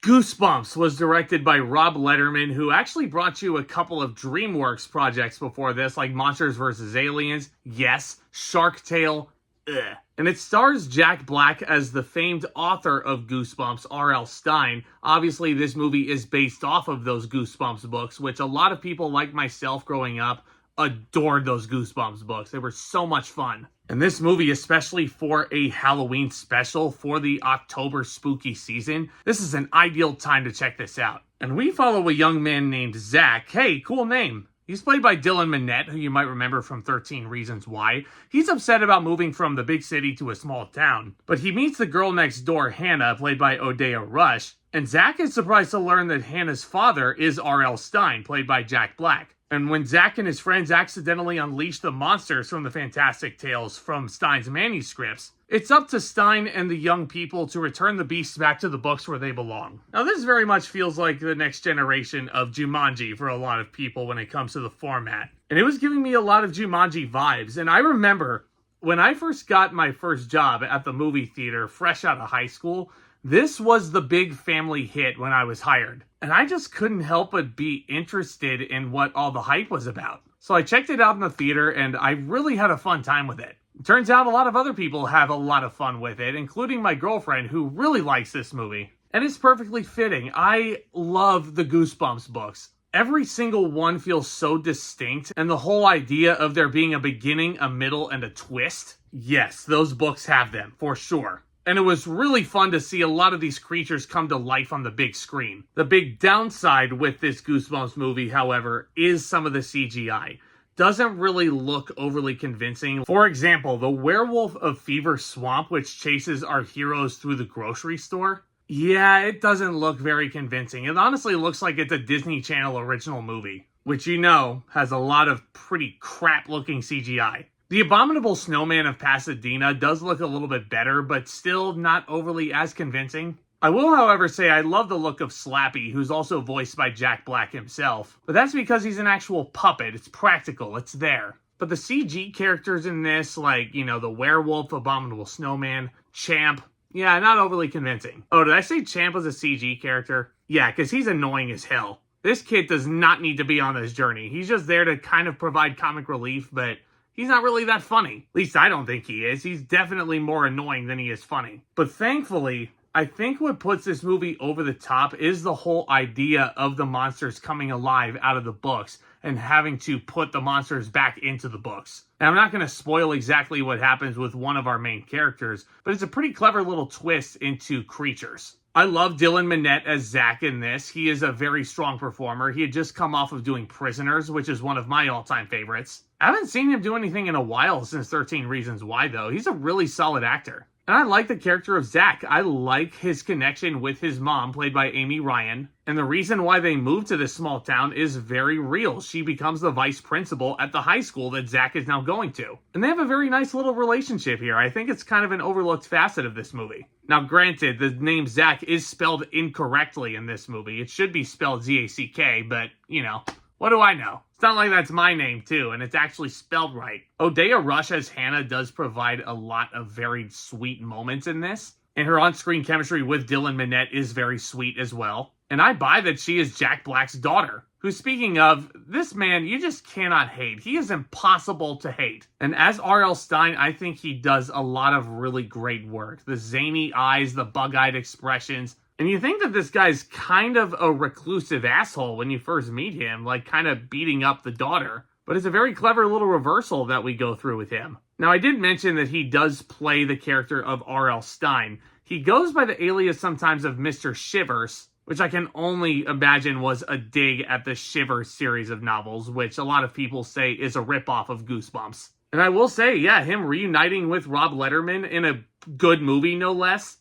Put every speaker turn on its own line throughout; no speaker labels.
Goosebumps was directed by Rob Letterman, who actually brought you a couple of DreamWorks projects before this, like Monsters vs. Aliens, yes, Shark Tale, ugh. And it stars Jack Black as the famed author of Goosebumps, R.L. Stine. Obviously, this movie is based off of those Goosebumps books, which a lot of people like myself growing up adored those Goosebumps books. They were so much fun. And this movie, especially for a Halloween special for the October spooky season, this is an ideal time to check this out. And we follow a young man named Zack. Hey, cool name. He's played by Dylan Minnette, who you might remember from 13 Reasons Why. He's upset about moving from the big city to a small town. But he meets the girl next door, Hannah, played by Odeya Rush. And Zack is surprised to learn that Hannah's father is R.L. Stine, played by Jack Black. And when Zack and his friends accidentally unleash the monsters from the Fantastic Tales from Stine's manuscripts, it's up to Stine and the young people to return the beasts back to the books where they belong. Now, this very much feels like the next generation of Jumanji for a lot of people when it comes to the format. And it was giving me a lot of Jumanji vibes. And I remember when I first got my first job at the movie theater, fresh out of high school, this was the big family hit when I was hired. And I just couldn't help but be interested in what all the hype was about. So I checked it out in the theater and I really had a fun time with it. Turns out a lot of other people have a lot of fun with it, including my girlfriend who really likes this movie. And it's perfectly fitting. I love the Goosebumps books. Every single one feels so distinct, and the whole idea of there being a beginning, a middle, and a twist, yes, those books have them, for sure. And it was really fun to see a lot of these creatures come to life on the big screen. The big downside with this Goosebumps movie, however, is some of the CGI. Doesn't really look overly convincing. For example, the werewolf of Fever Swamp, which chases our heroes through the grocery store. Yeah, it doesn't look very convincing. It honestly looks like it's a Disney Channel original movie, which you know has a lot of pretty crap looking CGI. The Abominable Snowman of Pasadena does look a little bit better, but still not overly as convincing. I will, however, say I love the look of Slappy, who's also voiced by Jack Black himself. But that's because he's an actual puppet. It's practical. It's there. But the CG characters in this, like, you know, the werewolf, Abominable Snowman, Champ, yeah, not overly convincing. Oh, did I say Champ was a CG character? Yeah, because he's annoying as hell. This kid does not need to be on this journey. He's just there to kind of provide comic relief, but he's not really that funny. At least I don't think he is. He's definitely more annoying than he is funny. But thankfully, I think what puts this movie over the top is the whole idea of the monsters coming alive out of the books and having to put the monsters back into the books. And I'm not going to spoil exactly what happens with one of our main characters, but it's a pretty clever little twist into creatures. I love Dylan Minnette as Zack in this. He is a very strong performer. He had just come off of doing Prisoners, which is one of my all-time favorites. I haven't seen him do anything in a while since 13 Reasons Why, though. He's a really solid actor. And I like the character of Zack. I like his connection with his mom, played by Amy Ryan. And the reason why they moved to this small town is very real. She becomes the vice principal at the high school that Zack is now going to. And they have a very nice little relationship here. I think it's kind of an overlooked facet of this movie. Now, granted, the name Zack is spelled incorrectly in this movie. It should be spelled Z-A-C-K, but, you know, what do I know? It's not like that's my name, too, and it's actually spelled right. Odeya Rush as Hannah does provide a lot of very sweet moments in this, and her on-screen chemistry with Dylan Minnette is very sweet as well. And I buy that she is Jack Black's daughter, who, speaking of, this man you just cannot hate. He is impossible to hate. And as R.L. Stine, I think he does a lot of really great work. The zany eyes, the bug-eyed expressions. And you think that this guy's kind of a reclusive asshole when you first meet him, like kind of beating up the daughter. But it's a very clever little reversal that we go through with him. Now, I did mention that he does play the character of R.L. Stine. He goes by the alias sometimes of Mr. Shivers, which I can only imagine was a dig at the Shivers series of novels, which a lot of people say is a ripoff of Goosebumps. And I will say, yeah, him reuniting with Rob Letterman in a good movie, no less,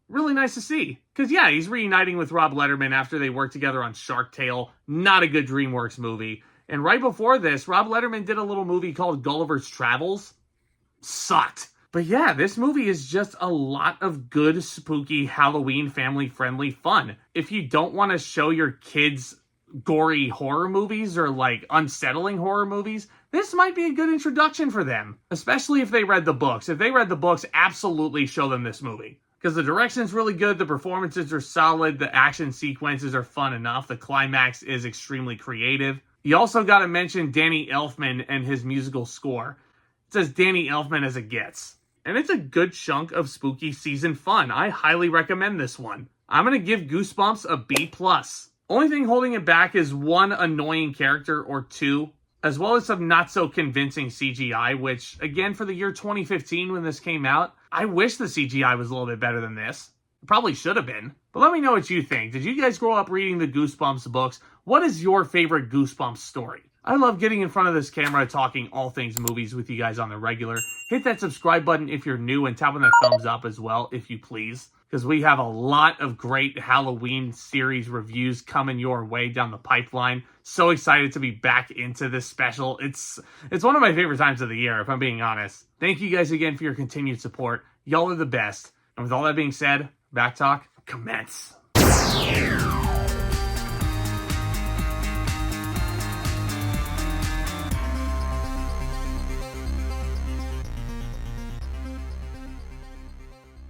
really nice to see. Because, yeah, he's reuniting with Rob Letterman after they worked together on Shark Tale. Not a good DreamWorks movie. And right before this, Rob Letterman did a little movie called Gulliver's Travels. Sucked. But yeah, this movie is just a lot of good, spooky, Halloween, family-friendly fun. If you don't want to show your kids gory horror movies or, like, unsettling horror movies, this might be a good introduction for them. Especially if they read the books. If they read the books, absolutely show them this movie. because the direction's really good, the performances are solid, the action sequences are fun enough, the climax is extremely creative. You also got to mention Danny Elfman and his musical score. It's as Danny Elfman as it gets. And it's a good chunk of spooky season fun. I highly recommend this one. I'm going to give Goosebumps a B+. Only thing holding it back is one annoying character or two, as well as some not so convincing CGI, which, again, for the year 2015 when this came out, I wish the CGI was a little bit better than this. It probably should have been. But let me know what you think. Did you guys grow up reading the Goosebumps books? What is your favorite Goosebumps story? I love getting in front of this camera talking all things movies with you guys on the regular. Hit that subscribe button if you're new and tap on that thumbs up as well, if you please. Because we have a lot of great Halloween series reviews coming your way down the pipeline. So excited to be back into this special. It's one of my favorite times of the year, if I'm being honest. Thank you guys again for your continued support. Y'all are the best. And with all that being said, Back Talk, commence.